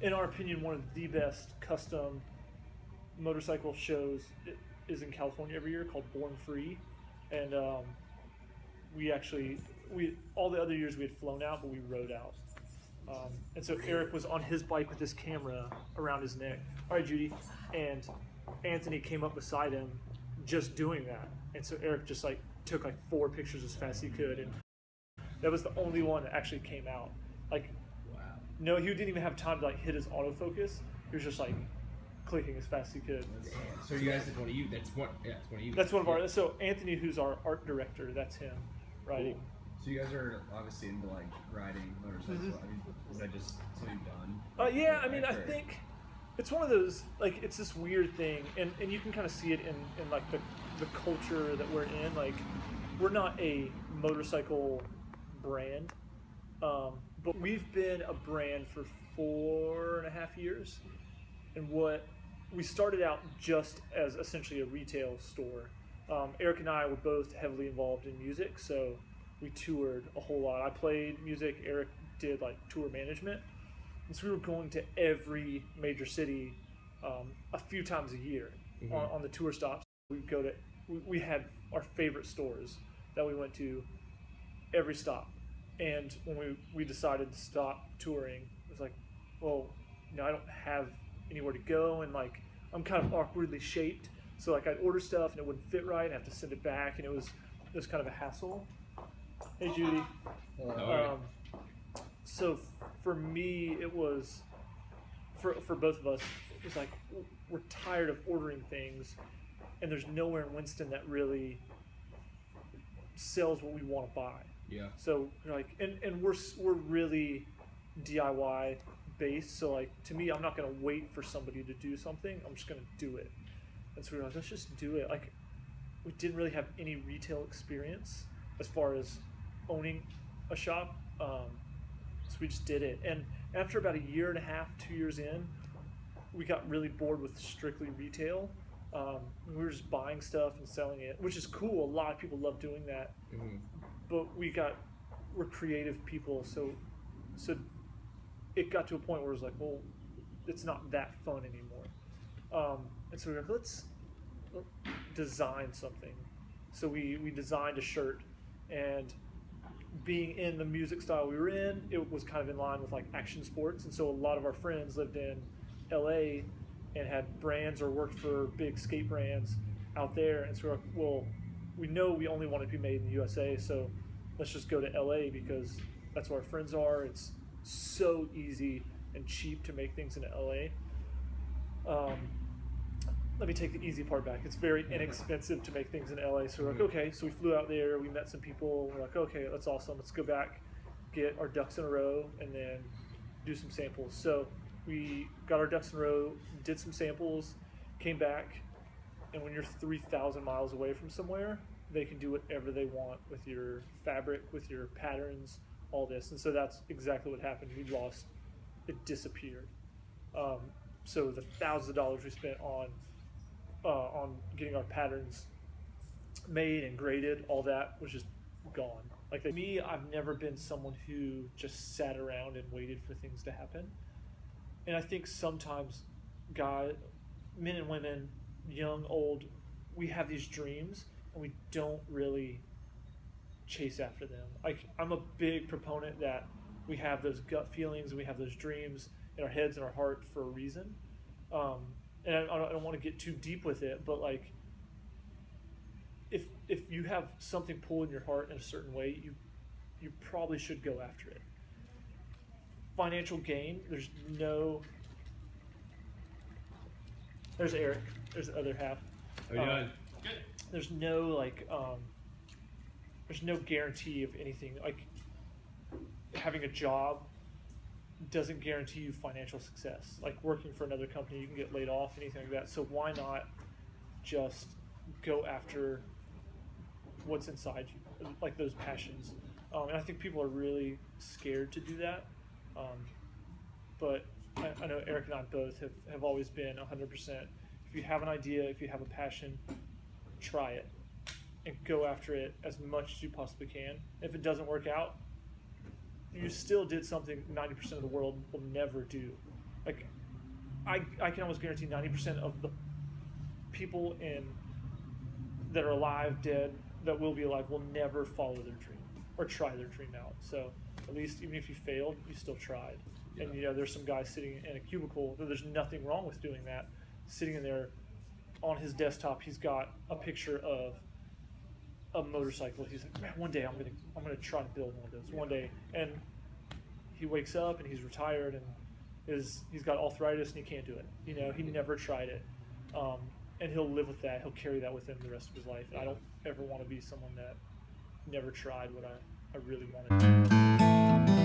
in our opinion, one of the best custom motorcycle shows is in California every year called Born Free, and we all the other years we had flown out, but we rode out. And so Eric was on his bike with his camera around his neck. All right, Judy. And Anthony came up beside him just doing that. And so Eric just like took like 4 pictures as fast as he could. And that was the only one that actually came out. Like, Wow. no, he didn't even have time to like hit his autofocus. He was just like clicking as fast as he could. Damn. So you guys, that's one of you. That's one. Yeah, it's one of you. That's one of our. So Anthony, who's our art director, that's him riding. Cool. So you guys are obviously into like riding motorcycles. Mhm. I mean, is that just something you've done? Yeah, I mean, I Or- think it's one of those, like, it's this weird thing, and you can kind of see it in like the culture that we're in. Like, we're not a motorcycle brand, but we've been a brand for 4.5 years. And what we started out just as essentially a retail store. Eric and I were both heavily involved in music, so we toured a whole lot. I played music, Eric did like tour management. And so we were going to every major city a few times a year on the tour stops. We'd go to, we had our favorite stores that we went to every stop. And when we decided to stop touring, it was like, well, I don't have anywhere to go, and like I'm kind of awkwardly shaped. So like I'd order stuff and it wouldn't fit right, and have to send it back, and it was kind of a hassle. Hey, Judy. So for me, it was, for both of us, it was like, we're tired of ordering things, and there's nowhere in Winston that really sells what we want to buy. Yeah. So we're like, and we're really DIY based. So like, to me, I'm not going to wait for somebody to do something. I'm just going to do it. And so we were like, let's just do it. Like, we didn't really have any retail experience as far as owning a shop. So we just did it. And after about 1.5 years, 2 years in, we got really bored with strictly retail. We were just buying stuff and selling it, which is cool. A lot of people love doing that. Mm-hmm. But we're creative people. So it got to a point where it was like, well, it's not that fun anymore. And so we were like, let's design something. So we designed a shirt, and being in the music style we were in, it was kind of in line with like action sports. And so a lot of our friends lived in LA and had brands or worked for big skate brands out there. And so we're like, well, we know we only want it to be made in the USA, so let's just go to LA because that's where our friends are. It's so easy and cheap to make things in LA. Let me take the easy part back. It's very inexpensive to make things in LA. So we're like, okay. So we flew out there. We met some people. We're like, okay, that's awesome. Let's go back, get our ducks in a row, and then do some samples. So we got our ducks in a row, did some samples, came back, and when you're 3,000 miles away from somewhere, they can do whatever they want with your fabric, with your patterns, all this. And so that's exactly what happened. We lost, it disappeared. So the thousands of dollars we spent on getting our patterns made and graded, all that was just gone. Like me, I've never been someone who just sat around and waited for things to happen. And I think sometimes men and women, young, old, we have these dreams and we don't really chase after them. I'm a big proponent that we have those gut feelings and we have those dreams in our heads and our heart for a reason. And I don't want to get too deep with it, but like, if you have something pulling your heart in a certain way, you probably should go after it. Financial gain, there's Eric, there's the other half. How you doing? Good. There's no there's no guarantee of anything. Like, having a job doesn't guarantee you financial success. Like working for another company, you can get laid off, anything like that. So why not just go after what's inside you, like those passions? And I think people are really scared to do that. But I know Eric and I both have always been 100%. If you have an idea, if you have a passion, try it and go after it as much as you possibly can. If it doesn't work out, you still did something 90% of the world will never do. Like, I can almost guarantee 90% of the people that are alive, dead, that will be alive will never follow their dream or try their dream out. So at least even if you failed, you still tried. Yeah. And there's some guy sitting in a cubicle. There's nothing wrong with doing that. Sitting in there on his desktop, he's got a picture of a motorcycle. He's like, man, one day I'm gonna try to build one of those one day. And he wakes up and he's retired and he's got arthritis and he can't do it. He never tried it. And he'll live with that. He'll carry that with him the rest of his life. And I don't ever want to be someone that never tried what I really wanted to do.